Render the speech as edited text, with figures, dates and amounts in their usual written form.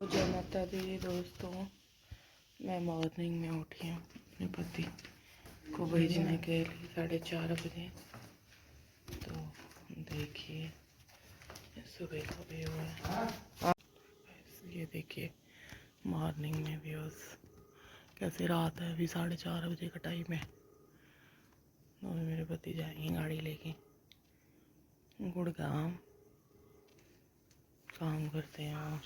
जय माता दी दोस्तों, मैं मॉर्निंग में उठी हूँ अपने पति को भेजने के लिए 4:30 बजे। तो देखिए सुबह का व्यू है। ये देखिए मॉर्निंग में व्यूज कैसे। रात है अभी 4:30 बजे का टाइम है और मेरे पति जाएंगे गाड़ी लेके गुड़गांव। काम करते हैं वहाँ